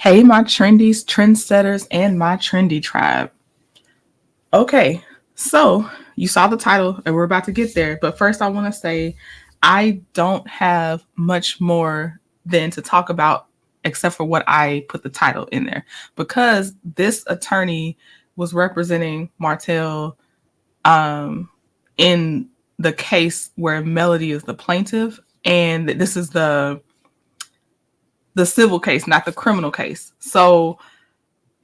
Hey, my trendies, trendsetters, and my trendy tribe. Okay, so you saw the title, and we're about to get there. But first, I want to say I don't have much more than to talk about except for what I put the title in there because this attorney was representing Martel in the case where Melody is the plaintiff, and this is the civil case, not the criminal case. So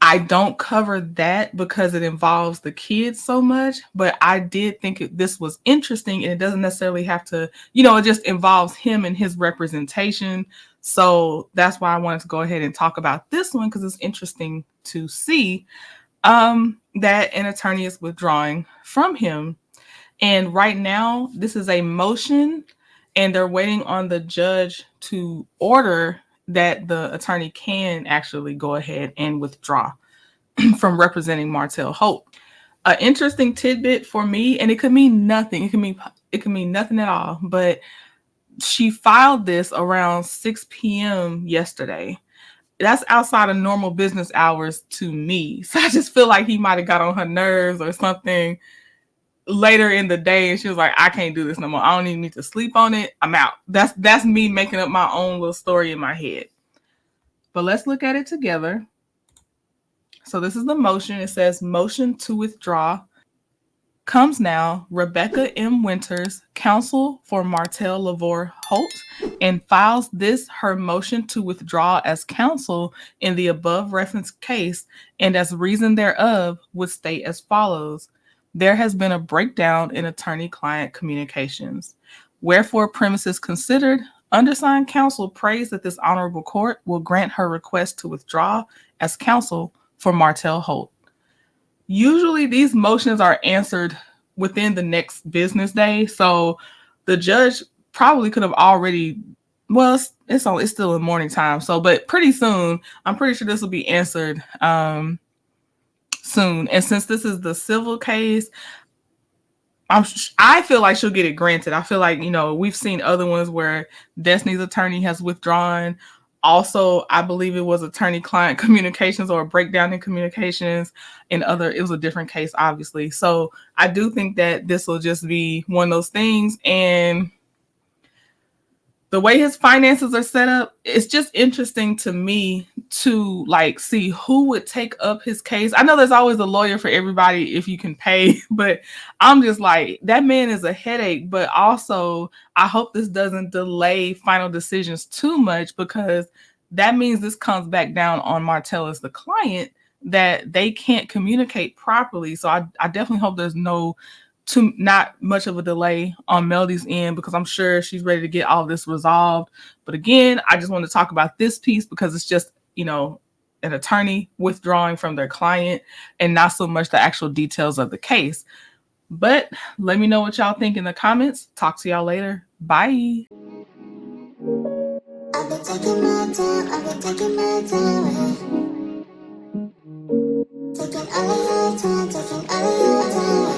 I don't cover that because it involves the kids so much, but I did think this was interesting, and it doesn't necessarily have to, it just involves him and his representation. So that's why I wanted to go ahead and talk about this one because it's interesting to see that an attorney is withdrawing from him. And right now, this is a motion, and they're waiting on the judge to order that the attorney can actually go ahead and withdraw from representing Martell Holt. An interesting tidbit for me, and it could mean nothing. It can mean nothing at all. But she filed this around 6 p.m. yesterday. That's outside of normal business hours to me. So I just feel like he might have got on her nerves or something later in the day, and she was like, I can't do this no more. I don't even need to sleep on it. I'm out. That's me making up my own little story in my head. But let's look at it together. So this is the motion. It says motion to withdraw. Comes now Rebecca M. Winters, counsel for Martell Holt, and files this her motion to withdraw as counsel in the above referenced case, and as reason thereof would state as follows. There has been a breakdown in attorney-client communications. Wherefore, premises considered, undersigned counsel prays that this honorable court will grant her request to withdraw as counsel for Martell Holt. Usually these motions are answered within the next business day. So the judge probably could have already, well, it's still in morning time. So, but pretty soon, I'm pretty sure this will be answered soon. And since this is the civil case, I feel like she'll get it granted. I feel like, we've seen other ones where Destiny's attorney has withdrawn. Also, I believe it was attorney-client communications or a breakdown in communications. It was a different case, obviously. So I do think that this will just be one of those things. And the way his finances are set up, it's just interesting to me to see who would take up his case. I know there's always a lawyer for everybody if you can pay, but I'm just like, that man is a headache. But also, I hope this doesn't delay final decisions too much, because that means this comes back down on Martell as the client, that they can't communicate properly. So I definitely hope there's not much of a delay on Melody's end, because I'm sure she's ready to get all this resolved. But again, I just want to talk about this piece because it's just, an attorney withdrawing from their client and not so much the actual details of the case. But let me know what y'all think in the comments. Talk to y'all later. Bye. I've been taking my time, taking all of your time, taking all of your time.